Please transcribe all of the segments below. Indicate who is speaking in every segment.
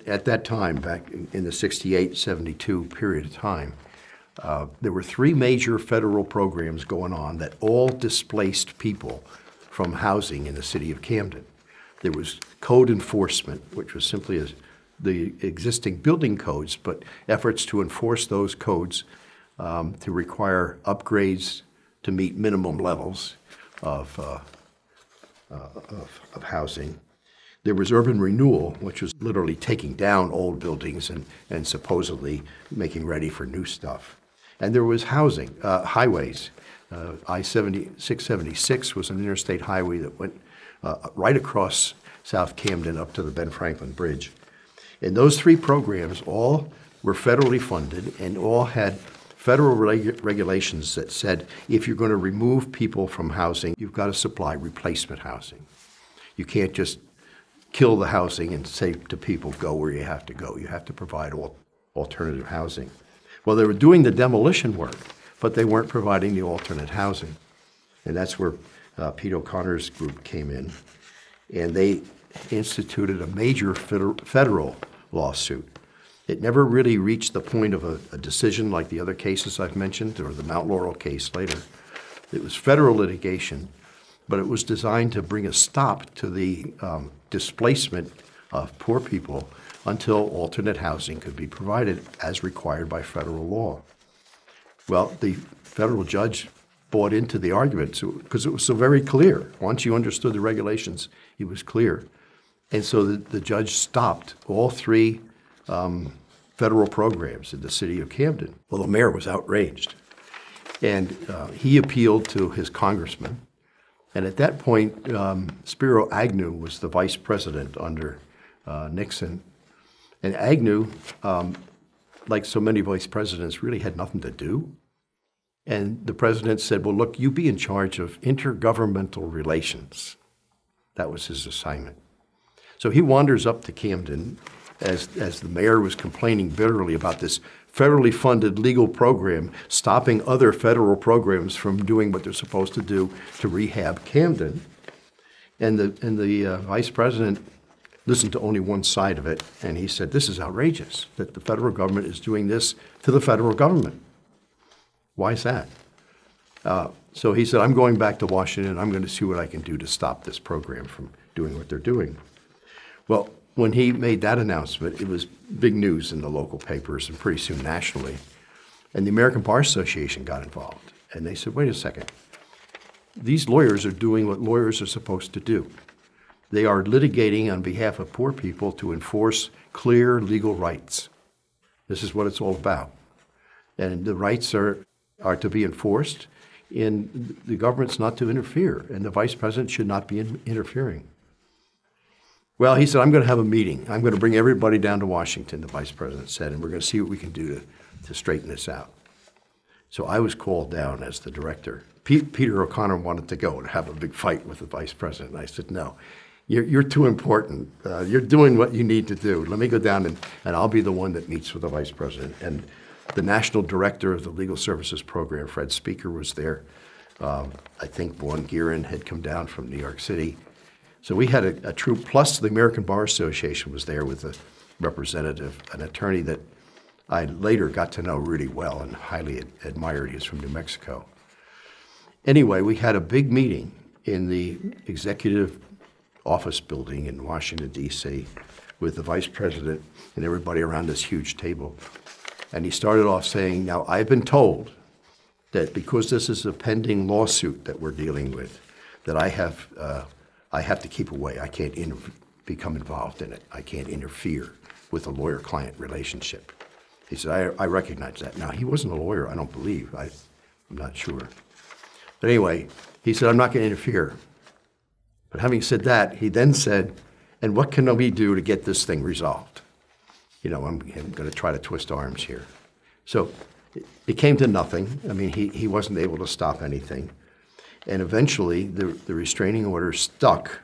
Speaker 1: at that time, back in the 68, 72 period of time, there were three major federal programs going on that all displaced people from housing in the city of Camden. There was code enforcement, which was simply the existing building codes, but efforts to enforce those codes to require upgrades to meet minimum levels of housing. There was urban renewal, which was literally taking down old buildings and supposedly making ready for new stuff. And there was housing, highways. I-676 was an interstate highway that went right across South Camden up to the Ben Franklin Bridge. And those three programs all were federally funded and all had federal regulations that said if you're going to remove people from housing, you've got to supply replacement housing. You can't just kill the housing and say to people, go where you have to go. You have to provide alternative housing. Well, they were doing the demolition work, but they weren't providing the alternate housing. And that's where Pete O'Connor's group came in. And they instituted a major federal lawsuit. It never really reached the point of a decision like the other cases I've mentioned, or the Mount Laurel case later. It was federal litigation, but it was designed to bring a stop to the displacement of poor people until alternate housing could be provided as required by federal law. Well, the federal judge bought into the argument because it was so very clear. Once you understood the regulations, it was clear. And so the judge stopped all three federal programs in the city of Camden. Well, the mayor was outraged. And he appealed to his congressman. And at that point, Spiro Agnew was the vice president under Nixon. And Agnew, like so many vice presidents, really had nothing to do. And the president said, well, look, you be in charge of intergovernmental relations. That was his assignment. So he wanders up to Camden as the mayor was complaining bitterly about this federally funded legal program stopping other federal programs from doing what they're supposed to do to rehab Camden. And the vice president listened to only one side of it, and he said, this is outrageous that the federal government is doing this to the federal government. Why is that? So he said, I'm going back to Washington. I'm going to see what I can do to stop this program from doing what they're doing. Well, when he made that announcement, it was big news in the local papers and pretty soon nationally. And the American Bar Association got involved. And they said, wait a second. These lawyers are doing what lawyers are supposed to do. They are litigating on behalf of poor people to enforce clear legal rights. This is what it's all about. And the rights are to be enforced, and the government's not to interfere, and the vice president should not be interfering. Well, he said, I'm going to have a meeting. I'm going to bring everybody down to Washington, the vice president said, and we're going to see what we can do to straighten this out. So I was called down as the director. Peter O'Connor wanted to go and have a big fight with the vice president. And I said, no, you're too important. You're doing what you need to do. Let me go down and I'll be the one that meets with the vice president. And the national director of the Legal Services Program, Fred Speaker, was there. I think Vaughn Gearin had come down from New York City. So we had a troop, plus the American Bar Association was there with a representative, an attorney that I later got to know really well and highly admired. He was from New Mexico. Anyway, we had a big meeting in the executive office building in Washington, D.C. with the vice president and everybody around this huge table. And he started off saying, now, I've been told that because this is a pending lawsuit that we're dealing with, that I have to keep away. I can't become involved in it. I can't interfere with a lawyer-client relationship. He said, I recognize that. Now, he wasn't a lawyer, I don't believe. I'm not sure. But anyway, he said, I'm not going to interfere. But having said that, he then said, and what can we do to get this thing resolved? You know, I'm going to try to twist arms here. So it came to nothing. I mean, he wasn't able to stop anything. And eventually, the restraining order stuck,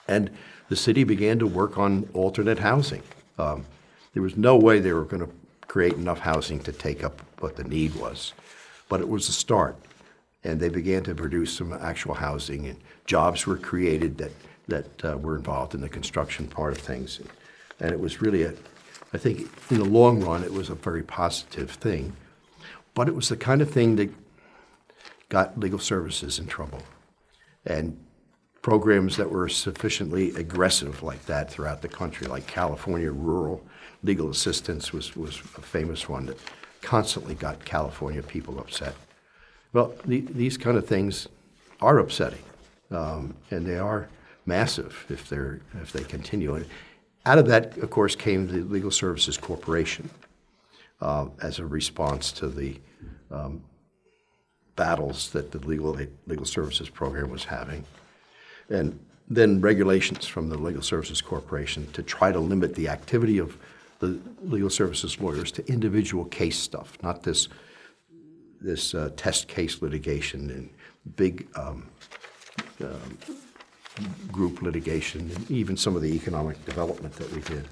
Speaker 1: and the city began to work on alternate housing. There was no way they were going to create enough housing to take up what the need was, but it was a start. And they began to produce some actual housing, and jobs were created that were involved in the construction part of things. And it was really I think in the long run, it was a very positive thing. But it was the kind of thing that got legal services in trouble. And programs that were sufficiently aggressive like that throughout the country, like California Rural Legal Assistance was a famous one that constantly got California people upset. Well, these kind of things are upsetting, and they are massive if they continue. And out of that, of course, came the Legal Services Corporation as a response to the battles that the legal services program was having, and then regulations from the Legal Services Corporation to try to limit the activity of the legal services lawyers to individual case stuff, not this test case litigation and big group litigation, and even some of the economic development that we did.